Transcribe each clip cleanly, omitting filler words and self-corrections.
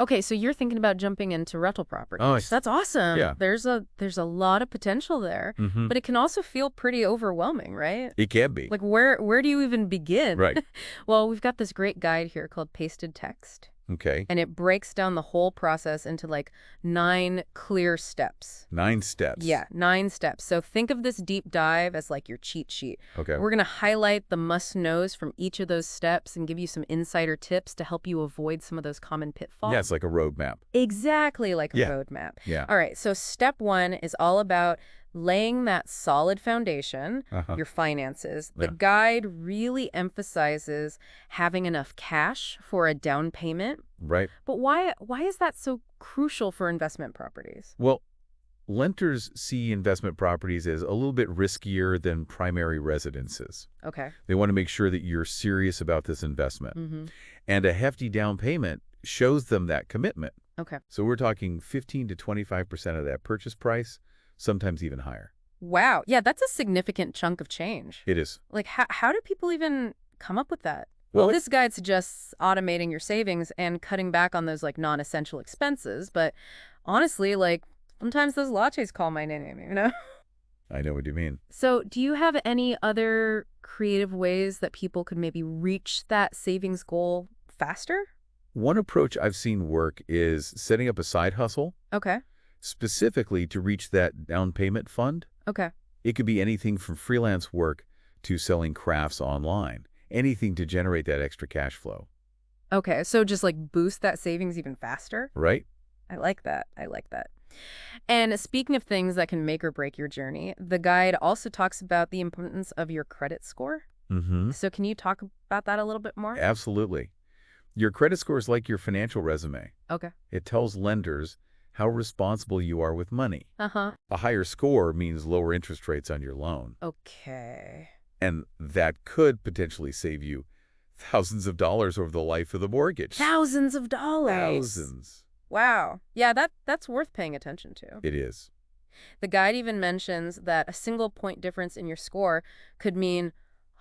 Okay, so you're thinking about jumping into rental properties. Oh, That's awesome. yeah. There's a lot of potential there, but it can also feel pretty overwhelming, right? It can be. Like where do you even begin? Right. Well, we've got this great guide here called Pasted Text, Okay. and it breaks down the whole process into like 9 clear steps. 9 steps. Yeah, 9 steps. So think of this deep dive as like your cheat sheet. Okay. We're going to highlight the must-knows from each of those steps and give you some insider tips to help you avoid some of those common pitfalls. Yeah, it's like a roadmap. Exactly like a Yeah. roadmap. Yeah. All right, so step 1 is all about laying that solid foundation, your finances. The Yeah. guide really emphasizes having enough cash for a down payment. Right. But why is that so crucial for investment properties? Well, lenders see investment properties as a little bit riskier than primary residences. Okay. They want to make sure that you're serious about this investment. And a hefty down payment shows them that commitment. Okay. So we're talking 15 to 25% of that purchase price, sometimes even higher. Wow. Yeah, that's a significant chunk of change. It is. Like, how do people even come up with that? Well, This guide suggests automating your savings and cutting back on those, like, non-essential expenses. But honestly, like, sometimes those lattes call my name, you know? I know what you mean. So do you have any other creative ways that people could maybe reach that savings goal faster? One approach I've seen work is setting up a side hustle, Okay. specifically to reach that down payment fund. Okay. It could be anything from freelance work to selling crafts online, anything to generate that extra cash flow. Okay. So just, like, boost that savings even faster? Right? I like that. I like that. And speaking of things that can make or break your journey, the guide also talks about the importance of your credit score. So can you talk about that a little bit more? Absolutely. Your credit score is like your financial resume. Okay. It tells lenders how responsible you are with money. Uh-huh. A higher score means lower interest rates on your loan. Okay. And that could potentially save you thousands of dollars over the life of the mortgage. Thousands of dollars. Thousands. Wow. Yeah, that's worth paying attention to. It is. The guide even mentions that a single point difference in your score could mean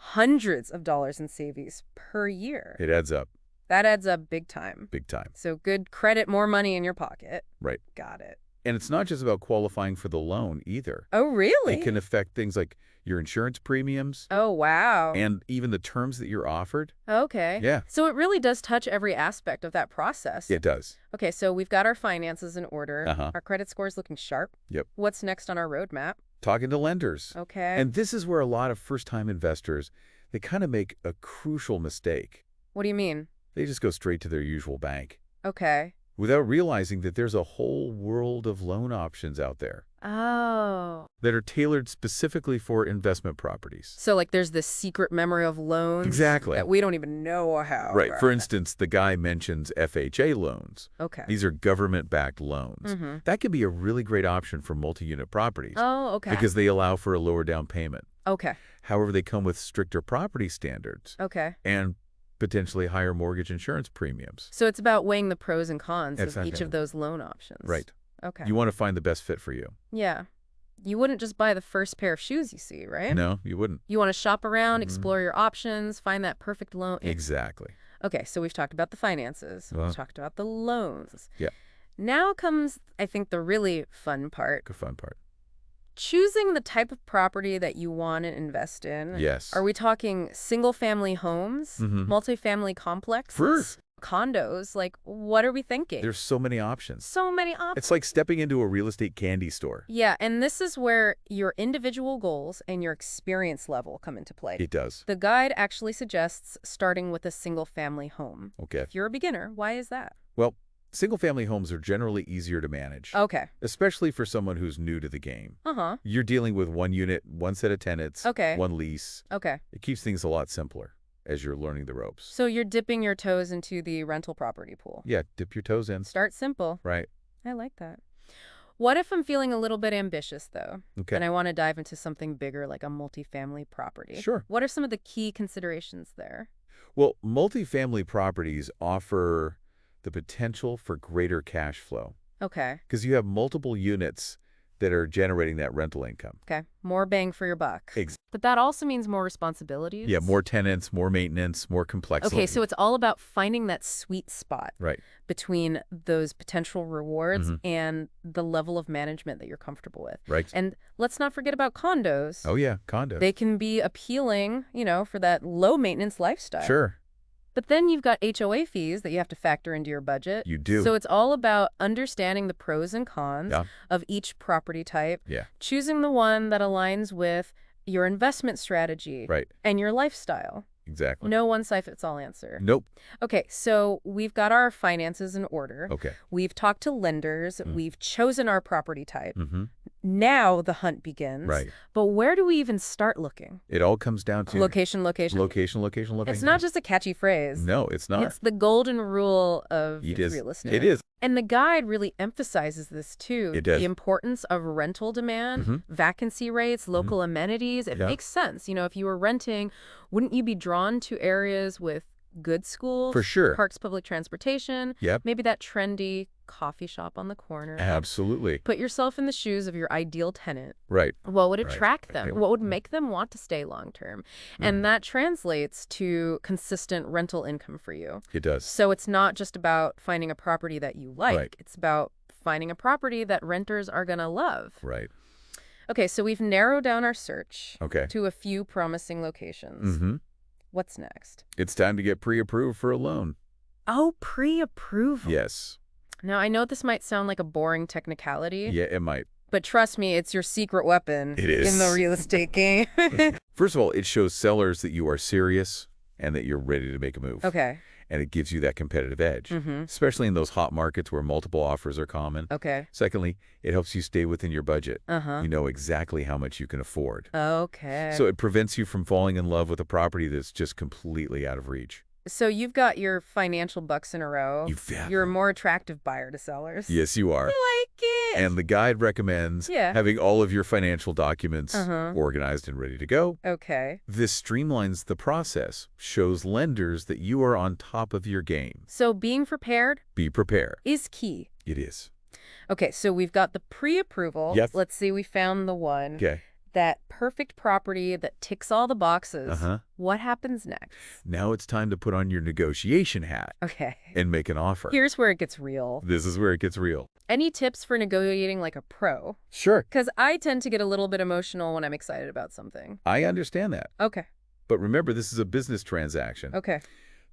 hundreds of dollars in savings per year. It adds up That adds up big time. big time. So good credit, more money in your pocket. Right. Got it. And it's not just about qualifying for the loan either. Oh, really? It can affect things like your insurance premiums Oh, wow. and even the terms that you're offered. Okay. Yeah. So it really does touch every aspect of that process. It does. Okay, so we've got our finances in order. Uh-huh. Our credit score is looking sharp. Yep. What's next on our roadmap? Talking to lenders. Okay. And this is where a lot of first-time investors, they kind of make a crucial mistake. What do you mean? They just go straight to their usual bank Okay. without realizing that there's a whole world of loan options out there Oh. that are tailored specifically for investment properties. So, like, there's this secret memory of loans Exactly. that we don't even know how. Right. For instance, the guy mentions FHA loans. Okay. These are government-backed loans. That could be a really great option for multi-unit properties Oh, okay. because they allow for a lower down payment. Okay. However, they come with stricter property standards Okay. and potentially higher mortgage insurance premiums. So it's about weighing the pros and cons of Exactly. each of those loan options. Right. Okay. You want to find the best fit for you. Yeah. You wouldn't just buy the first pair of shoes you see, right? No, you wouldn't. You want to shop around, explore your options, find that perfect loan. Exactly. Okay, so we've talked about the finances. Well. We've talked about the loans. Yeah. Now comes, I think, the really fun part. Good fun part. Choosing the type of property that you want to invest in. Yes. Are we talking single-family homes, multifamily complexes, First. condos? Like, what are we thinking? There's so many options. So many options. It's like stepping into a real estate candy store. Yeah, and this is where your individual goals and your experience level come into play. It does. The guide actually suggests starting with a single-family home. Okay. If you're a beginner, why is that? Well, single-family homes are generally easier to manage, Okay. especially for someone who's new to the game. Uh-huh. You're dealing with one unit, one set of tenants, Okay. one lease. Okay. It keeps things a lot simpler as you're learning the ropes. So you're dipping your toes into the rental property pool. Yeah, dip your toes in. Start simple. Right. I like that. What if I'm feeling a little bit ambitious, though, Okay. and I want to dive into something bigger like a multifamily property? Sure. What are some of the key considerations there? Well, multifamily properties offer the potential for greater cash flow Okay. because you have multiple units that are generating that rental income. Okay, more bang for your buck. Ex But that also means more responsibilities. Yeah, more tenants, more maintenance, more complexity. Okay, so it's all about finding that sweet spot Right. between those potential rewards Mm-hmm. and the level of management that you're comfortable with. Right. And let's not forget about condos. Oh, yeah, condos. They can be appealing, for that low maintenance lifestyle. Sure. But then you've got HOA fees that you have to factor into your budget. You do. So it's all about understanding the pros and cons Yeah. of each property type, Yeah. choosing the one that aligns with your investment strategy Right. and your lifestyle. Exactly. No one-size-fits-all answer. Nope. Okay, so we've got our finances in order. Okay. We've talked to lenders. We've chosen our property type. Mm-hmm. Now the hunt begins. Right. But where do we even start looking? It all comes down to Location, location. location, location, location. It's not just a catchy phrase. No, it's not. It's the golden rule of It is. real estate. It is. And the guide really emphasizes this too. It does. The importance of rental demand, vacancy rates, local amenities. It Yeah. makes sense. If you were renting, wouldn't you be drawn to areas with good schools? For sure. Parks, public transportation. Yep. Maybe that trendy coffee shop on the corner. Absolutely. Put yourself in the shoes of your ideal tenant. Right. What would Right. attract them? What would make them want to stay long term? And that translates to consistent rental income for you. It does. So it's not just about finding a property that you like. Right. It's about finding a property that renters are going to love. Right. Okay, so we've narrowed down our search Okay. to a few promising locations. Mm-hmm. What's next? It's time to get pre-approved for a loan. Oh, pre-approval. Yes. Now, I know this might sound like a boring technicality, Yeah, it might. but trust me, it's your secret weapon It is. in the real estate game. First of all, it shows sellers that you are serious and that you're ready to make a move. Okay. And it gives you that competitive edge, especially in those hot markets where multiple offers are common. Okay. Secondly, it helps you stay within your budget. Uh-huh. You know exactly how much you can afford. Okay. So it prevents you from falling in love with a property that's just completely out of reach. So you've got your financial bucks in a row. You're a more attractive buyer to sellers. Yes, you are. I like it. And the guide recommends having all of your financial documents organized and ready to go. Okay. This streamlines the process, shows lenders that you are on top of your game. So being prepared Be prepared. is key. It is. Okay, so we've got the pre-approval. Yep. Let's see, we found the one. Okay. That perfect property that ticks all the boxes. Uh-huh. What happens next? Now it's time to put on your negotiation hat Okay. and make an offer. Here's where it gets real. This is where it gets real. Any tips for negotiating like a pro? Sure. Because I tend to get a little bit emotional when I'm excited about something. I understand that. Okay. But remember, this is a business transaction. Okay.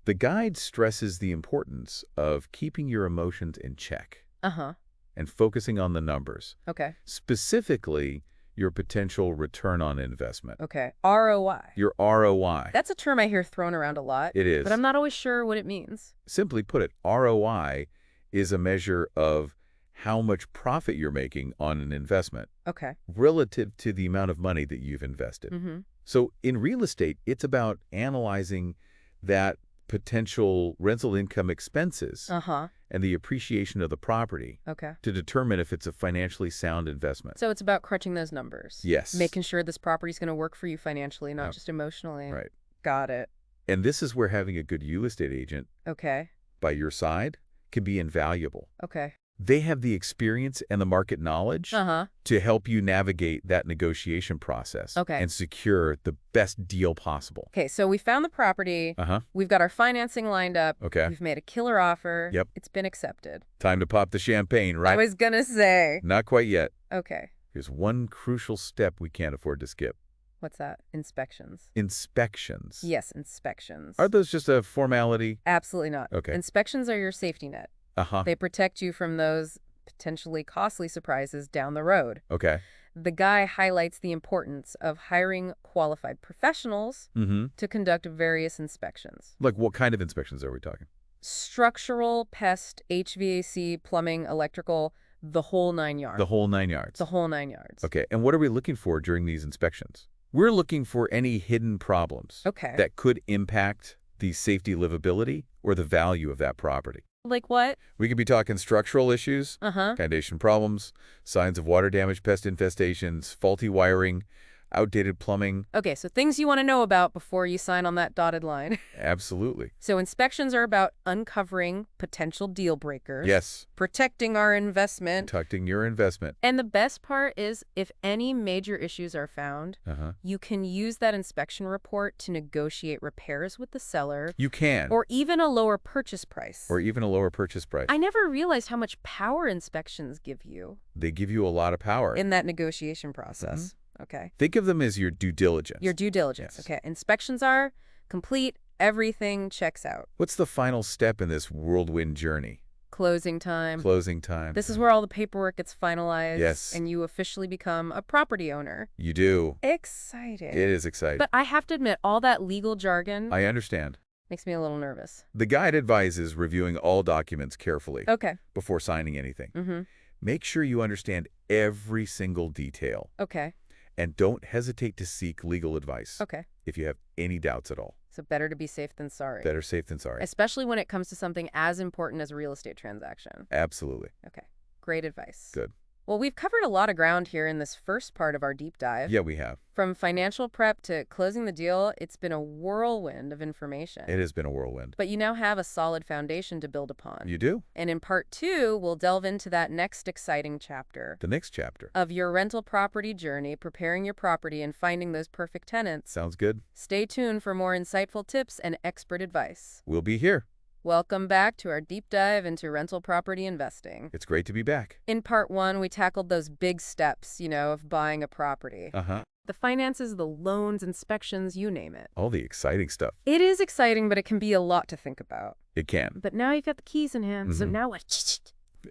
The guide stresses the importance of keeping your emotions in check Uh-huh. and focusing on the numbers. Okay. Specifically, your potential return on investment. Okay. ROI. Your ROI. That's a term I hear thrown around a lot. It is. But I'm not always sure what it means. Simply put it, ROI is a measure of how much profit you're making on an investment Okay. relative to the amount of money that you've invested. Mm-hmm. So in real estate, it's about analyzing that potential rental income expenses Uh-huh. and the appreciation of the property Okay. to determine if it's a financially sound investment. So it's about crunching those numbers. Yes. Making sure this property's going to work for you financially, not Yep. just emotionally. Right. Got it. And this is where having a good real estate agent Okay. by your side can be invaluable. Okay. They have the experience and the market knowledge Uh-huh. to help you navigate that negotiation process Okay. and secure the best deal possible. Okay, so we found the property. Uh-huh. We've got our financing lined up. Okay. We've made a killer offer. Yep. It's been accepted. Time to pop the champagne, right? I was going to say. Not quite yet. Okay. There's one crucial step we can't afford to skip. What's that? Inspections. Inspections. Yes, inspections. Are those just a formality? Absolutely not. Okay. Inspections are your safety net. Uh-huh. They protect you from those potentially costly surprises down the road. Okay. The guy highlights the importance of hiring qualified professionals Mm-hmm. to conduct various inspections. Like what kind of inspections are we talking? Structural, pest, HVAC, plumbing, electrical, the whole 9 yards. The whole 9 yards. The whole 9 yards. Okay. And what are we looking for during these inspections? We're looking for any hidden problems Okay. that could impact the safety livability or the value of that property. Like what? We could be talking structural issues, Uh-huh. foundation problems, signs of water damage, pest infestations, faulty wiring, outdated plumbing. Okay, so things you want to know about before you sign on that dotted line. Absolutely. So inspections are about uncovering potential deal breakers. Yes. Protecting our investment. Protecting your investment. And the best part is if any major issues are found, you can use that inspection report to negotiate repairs with the seller. You can. Or even a lower purchase price. Or even a lower purchase price. I never realized how much power inspections give you. They give you a lot of power. In that negotiation process. Okay. Think of them as your due diligence. Your due diligence. Yes. Okay. Inspections are complete. Everything checks out. What's the final step in this whirlwind journey? Closing time. Closing time. This is where all the paperwork gets finalized. Yes. And you officially become a property owner. You do. Exciting. It is exciting. But I have to admit, all that legal jargon I understand. makes me a little nervous. The guide advises reviewing all documents carefully Okay. before signing anything. Mm-hmm. Make sure you understand every single detail. Okay. And don't hesitate to seek legal advice Okay. if you have any doubts at all. So better to be safe than sorry. Better safe than sorry. Especially when it comes to something as important as a real estate transaction. Absolutely. Okay. Great advice. Good. Well, we've covered a lot of ground here in this first part of our deep dive. Yeah, we have. From financial prep to closing the deal, it's been a whirlwind of information. It has been a whirlwind. But you now have a solid foundation to build upon. You do? And in part 2, we'll delve into that next exciting chapter. The next chapter. Of your rental property journey, preparing your property and finding those perfect tenants. Sounds good. Stay tuned for more insightful tips and expert advice. We'll be here. Welcome back to our deep dive into rental property investing. It's great to be back. In part 1, we tackled those big steps, of buying a property. The finances, the loans, inspections, you name it. All the exciting stuff. It is exciting, but it can be a lot to think about. It can. But now you've got the keys in hand, so now what?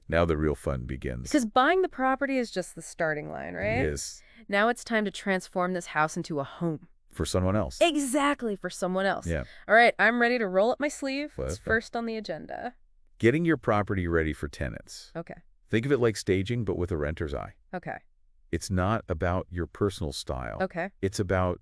Now the real fun begins. Because buying the property is just the starting line, right? It is. Now it's time to transform this house into a home. For someone else. Exactly, for someone else. Yeah. All right, I'm ready to roll up my sleeve. Well, What's first on the agenda? Getting your property ready for tenants. Okay. Think of it like staging, but with a renter's eye. Okay. It's not about your personal style. Okay. It's about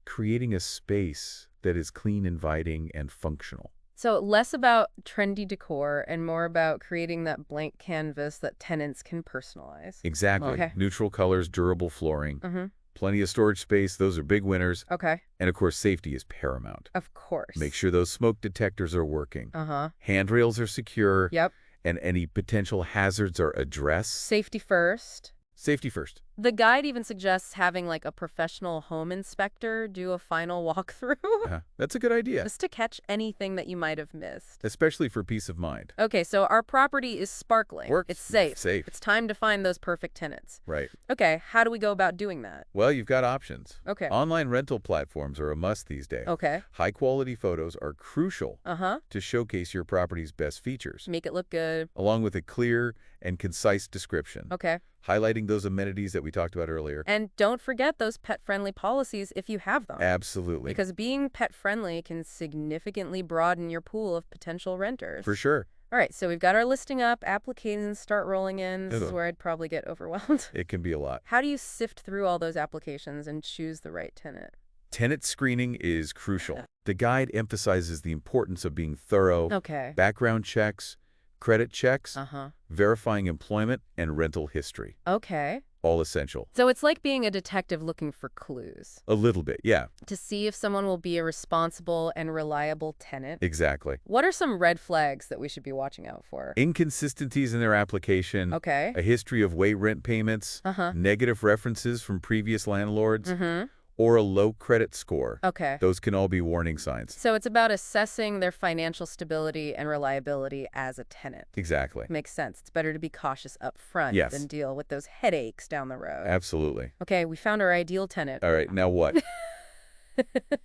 creating a space that is clean, inviting, and functional. So less about trendy decor and more about creating that blank canvas that tenants can personalize. Exactly. Okay. Neutral colors, durable flooring. Plenty of storage space. Those are big winners. Okay. And of course, safety is paramount. Of course. Make sure those smoke detectors are working. Uh-huh. Handrails are secure. Yep. And any potential hazards are addressed. Safety first. Safety first. The guide even suggests having like a professional home inspector do a final walkthrough. That's a good idea. Just to catch anything that you might have missed. Especially for peace of mind. Okay, so our property is sparkling. Works. It's safe. Safe. It's time to find those perfect tenants. Right. Okay, how do we go about doing that? Well, you've got options. Okay. Online rental platforms are a must these days. Okay. High-quality photos are crucial Uh-huh. to showcase your property's best features, Make it look good. along with a clear and concise description, Okay. highlighting those amenities that we talked about earlier. And don't forget those pet-friendly policies if you have them. Absolutely. Because being pet-friendly can significantly broaden your pool of potential renters. For sure. All right, so we've got our listing up, applications start rolling in. This is where I'd probably get overwhelmed. It can be a lot. How do you sift through all those applications and choose the right tenant? Tenant screening is crucial. The guide emphasizes the importance of being thorough, Okay. background checks, credit checks, Uh-huh. verifying employment, and rental history. Okay. All essential. So it's like being a detective looking for clues. A little bit, yeah. To see if someone will be a responsible and reliable tenant. Exactly. What are some red flags that we should be watching out for? Inconsistencies in their application, Okay. a history of late rent payments, Uh-huh. negative references from previous landlords, Mm-hmm. or a low credit score. Okay. Those can all be warning signs. So it's about assessing their financial stability and reliability as a tenant. Exactly. Makes sense. It's better to be cautious up front Yes. than deal with those headaches down the road. Absolutely. Okay, we found our ideal tenant. All right, now what?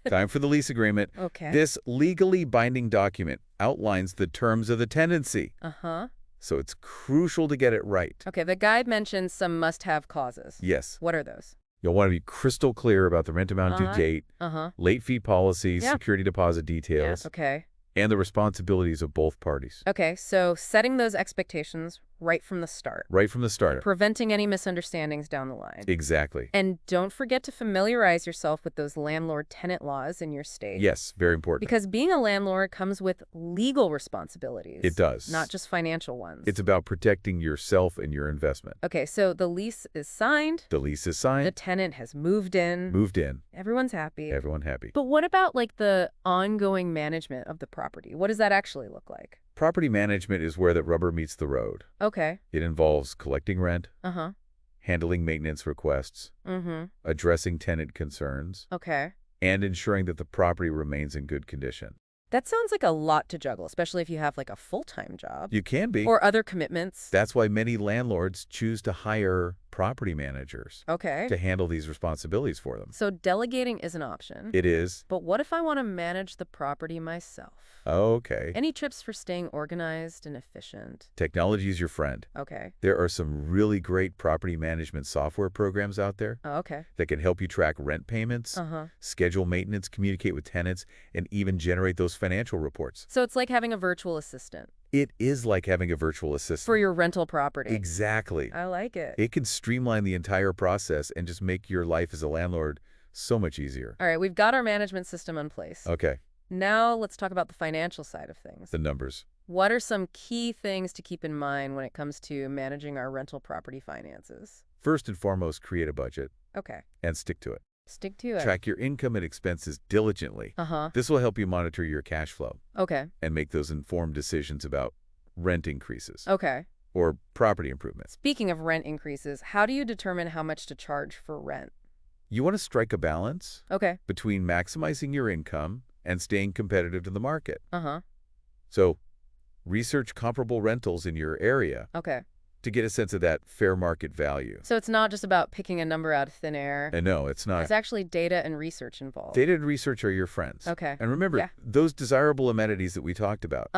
Time for the lease agreement. Okay. This legally binding document outlines the terms of the tenancy. Uh-huh. So it's crucial to get it right. Okay, the guide mentions some must-have clauses. Yes. What are those? You'll want to be crystal clear about the rent amount due date, Uh-huh. late fee policies, Yeah. security deposit details, Okay. and the responsibilities of both parties. Okay, so setting those expectations right from the start, Right from the start. preventing any misunderstandings down the line. Exactly. And don't forget to familiarize yourself with those landlord-tenant laws in your state. Yes, very important. Because being a landlord comes with legal responsibilities. It does. Not just financial ones. It's about protecting yourself and your investment. Okay, so the lease is signed. The lease is signed. The tenant has moved in. Moved in. Everyone's happy. Everyone happy. But what about like the ongoing management of the property? What does that actually look like? Property management is where the rubber meets the road. Okay. It involves collecting rent, Uh-huh. handling maintenance requests, addressing tenant concerns, Okay. and ensuring that the property remains in good condition. That sounds like a lot to juggle, especially if you have like a full-time job. You can be. Or other commitments. That's why many landlords choose to hire property managers Okay. to handle these responsibilities for them. So delegating is an option. It is. But what if I want to manage the property myself? Okay. Any tips for staying organized and efficient? Technology is your friend. Okay. There are some really great property management software programs out there Oh, okay. that can help you track rent payments, schedule maintenance, communicate with tenants, and even generate those financial reports. So it's like having a virtual assistant. It is like having a virtual assistant. For your rental property. Exactly. I like it. It can streamline the entire process and just make your life as a landlord so much easier. All right, we've got our management system in place. Okay. Now let's talk about the financial side of things. The numbers. What are some key things to keep in mind when it comes to managing our rental property finances? First and foremost, create a budget. Okay. And stick to it. Stick to it. Track your income and expenses diligently. This will help you monitor your cash flow. Okay. And make those informed decisions about rent increases. Okay. Or property improvements. Speaking of rent increases, how do you determine how much to charge for rent? You want to strike a balance between maximizing your income and staying competitive to the market. So, research comparable rentals in your area to get a sense of that fair market value. So it's not just about picking a number out of thin air. And no, it's not. There's actually data and research involved. Data and research are your friends. Okay. And remember, those desirable amenities that we talked about,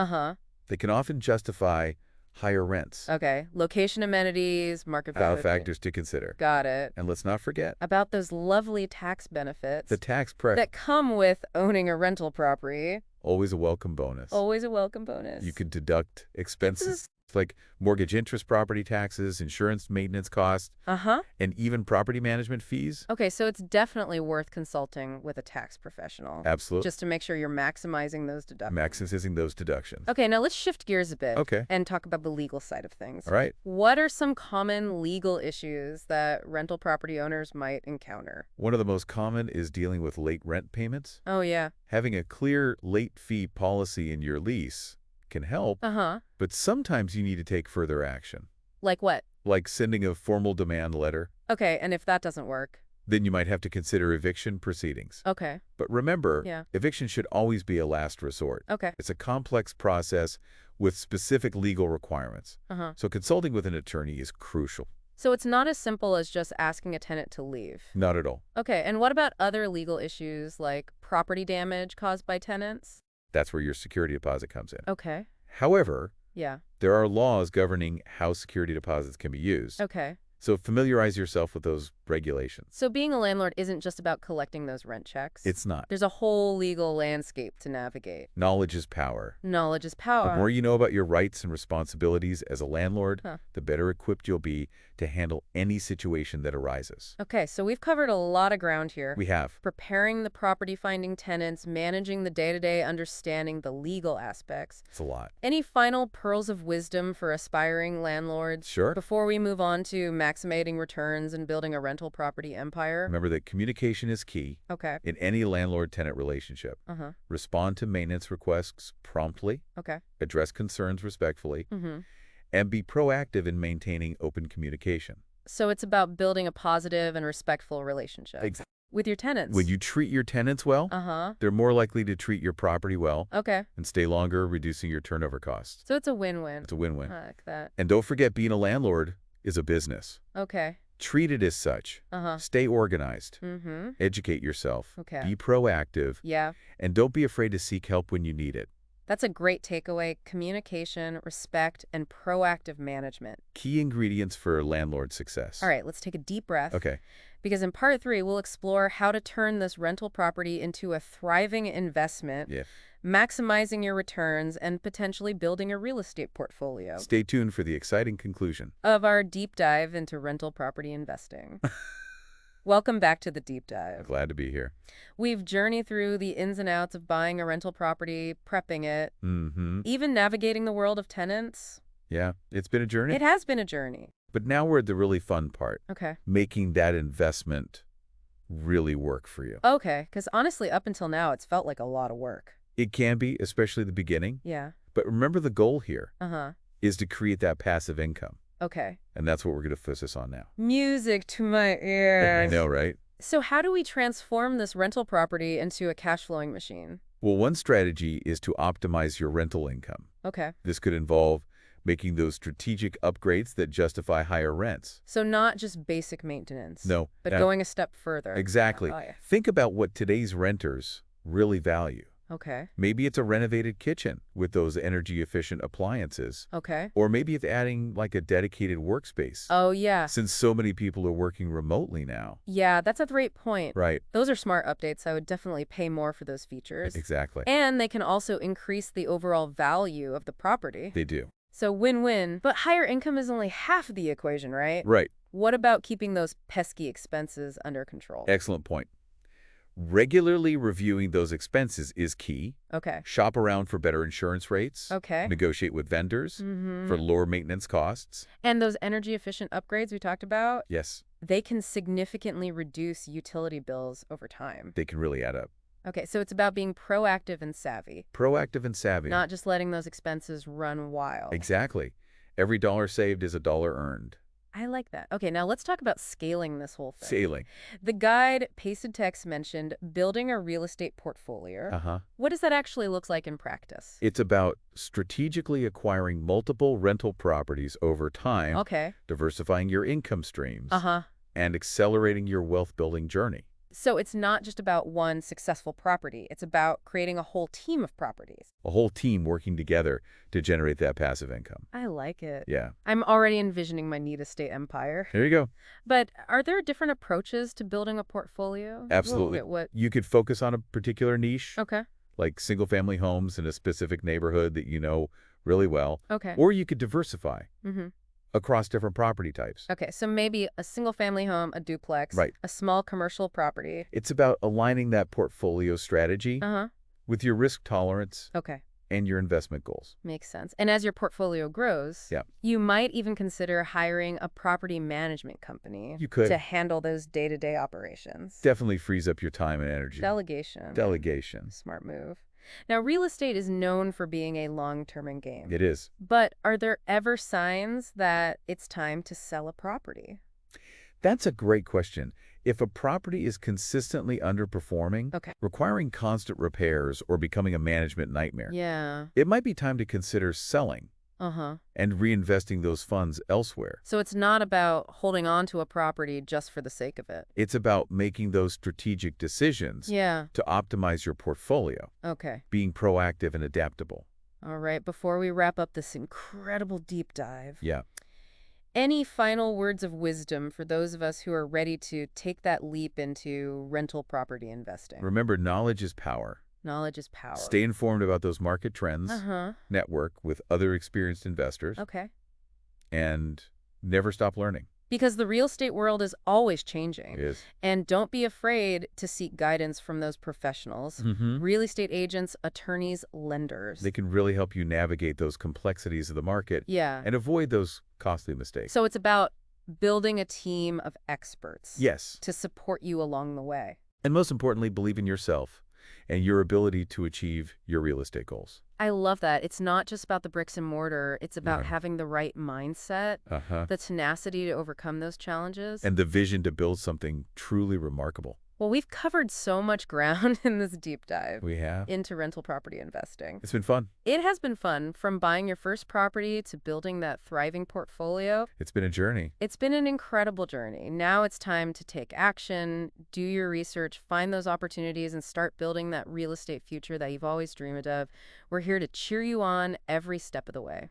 they can often justify higher rents. Okay. Location amenities, market value. Factors to consider. Got it. And let's not forget about those lovely tax benefits. The tax prep that come with owning a rental property. Always a welcome bonus. Always a welcome bonus. You can deduct expenses like mortgage interest, property taxes, insurance, maintenance costs, and even property management fees. Okay, so it's definitely worth consulting with a tax professional. Absolutely. Just to make sure you're maximizing those deductions. Maximizing those deductions. Okay, now let's shift gears a bit. Okay. And talk about the legal side of things. All right. What are some common legal issues that rental property owners might encounter? One of the most common is dealing with late rent payments. Oh, yeah. Having a clear late fee policy in your lease can help, but sometimes you need to take further action. Like what? Like sending a formal demand letter. Okay, and if that doesn't work? Then you might have to consider eviction proceedings. Okay. But remember, eviction should always be a last resort. Okay. It's a complex process with specific legal requirements. So consulting with an attorney is crucial. So it's not as simple as just asking a tenant to leave? Not at all. Okay, and what about other legal issues like property damage caused by tenants? That's where your security deposit comes in. Okay. However, there are laws governing how security deposits can be used. Okay. So familiarize yourself with those regulations. So being a landlord isn't just about collecting those rent checks? It's not. There's a whole legal landscape to navigate. Knowledge is power. Knowledge is power. The more you know about your rights and responsibilities as a landlord, the better equipped you'll be to handle any situation that arises. Okay, so we've covered a lot of ground here. We have. Preparing the property-finding tenants, managing the day-to-day, understanding the legal aspects. It's a lot. Any final pearls of wisdom for aspiring landlords? Sure. Before we move on to maximizing returns and building a rental property empire? Remember that communication is key in any landlord-tenant relationship. Respond to maintenance requests promptly. Address concerns respectfully. And be proactive in maintaining open communication. So it's about building a positive and respectful relationship. Exactly. With your tenants. When you treat your tenants well, they're more likely to treat your property well and stay longer, reducing your turnover costs. So it's a win-win. It's a win-win. I like that. And don't forget, being a landlord is a business. Okay. Treat it as such. Stay organized. Educate yourself. Be proactive. And don't be afraid to seek help when you need it. That's a great takeaway. Communication, respect, and proactive management. Key ingredients for landlord success. All right, let's take a deep breath. Okay. Because in part 3, we'll explore how to turn this rental property into a thriving investment maximizing your returns, and potentially building a real estate portfolio. Stay tuned for the exciting conclusion Of our deep dive into rental property investing. Welcome back to the deep dive. Glad to be here. We've journeyed through the ins and outs of buying a rental property, prepping it, even navigating the world of tenants. Yeah, it's been a journey. It has been a journey. But now we're at the really fun part. Okay. Making that investment really work for you. Okay, because honestly, up until now, it's felt like a lot of work. It can be, especially the beginning. Yeah. But remember the goal here Uh-huh. is to create that passive income. Okay. And that's what we're going to focus on now. Music to my ears. I know, right? So how do we transform this rental property into a cash-flowing machine? Well, one strategy is to optimize your rental income. Okay. This could involve making those strategic upgrades that justify higher rents. So not just basic maintenance. No. But going a step further. Exactly. Oh, yeah. Think about what today's renters really value. Okay. Maybe it's a renovated kitchen with those energy-efficient appliances. Okay. Or maybe it's adding like a dedicated workspace. Oh, yeah. Since so many people are working remotely now. Yeah, that's a great point. Right. Those are smart updates. I would definitely pay more for those features. Exactly. And they can also increase the overall value of the property. They do. So win-win. But higher income is only half of the equation, right? Right. What about keeping those pesky expenses under control? Excellent point. Regularly reviewing those expenses is key. Okay. Shop around for better insurance rates. Okay. Negotiate with vendors for lower maintenance costs. And those energy-efficient upgrades we talked about? Yes. They can significantly reduce utility bills over time. They can really add up. Okay, so it's about being proactive and savvy. Proactive and savvy. Not just letting those expenses run wild. Exactly. Every dollar saved is a dollar earned. I like that. Okay, now let's talk about scaling this whole thing. Scaling. The guide, Pasted Text, mentioned building a real estate portfolio. What does that actually look like in practice? It's about strategically acquiring multiple rental properties over time. Okay. Diversifying your income streams. And accelerating your wealth-building journey. So it's not just about one successful property. It's about creating a whole team of properties. A whole team working together to generate that passive income. I like it. Yeah. I'm already envisioning my need estate empire. There you go. But are there different approaches to building a portfolio? Absolutely. What? You could focus on a particular niche. Okay. Like single-family homes in a specific neighborhood that you know really well. Okay. Or you could diversify. Across different property types. Okay, so maybe a single-family home, a duplex, right. A small commercial property. It's about aligning that portfolio strategy with your risk tolerance and your investment goals. Makes sense. And as your portfolio grows, you might even consider hiring a property management company to handle those day-to-day operations. Definitely frees up your time and energy. Delegation. Smart move. Now, real estate is known for being a long-term game. It is. But are there ever signs that it's time to sell a property? That's a great question. If a property is consistently underperforming, requiring constant repairs, or becoming a management nightmare, it might be time to consider selling and reinvesting those funds elsewhere. So it's not about holding on to a property just for the sake of it. It's about making those strategic decisions to optimize your portfolio. Okay. Being proactive and adaptable. All right. Before we wrap up this incredible deep dive. Yeah. Any final words of wisdom for those of us who are ready to take that leap into rental property investing? Remember, knowledge is power. Knowledge is power. Stay informed about those market trends. Network with other experienced investors. Okay. And never stop learning. Because the real estate world is always changing. It is. And don't be afraid to seek guidance from those professionals. Real estate agents, attorneys, lenders. They can really help you navigate those complexities of the market. Yeah. And avoid those costly mistakes. So it's about building a team of experts. Yes. To support you along the way. And most importantly, believe in yourself and your ability to achieve your real estate goals. I love that. It's not just about the bricks and mortar. It's about having the right mindset, the tenacity to overcome those challenges. And the vision to build something truly remarkable. Well, we've covered so much ground in this deep dive. We have. Into rental property investing. It's been fun. It has been fun, from buying your first property to building that thriving portfolio. It's been a journey. It's been an incredible journey. Now it's time to take action, do your research, find those opportunities, and start building that real estate future that you've always dreamed of. We're here to cheer you on every step of the way.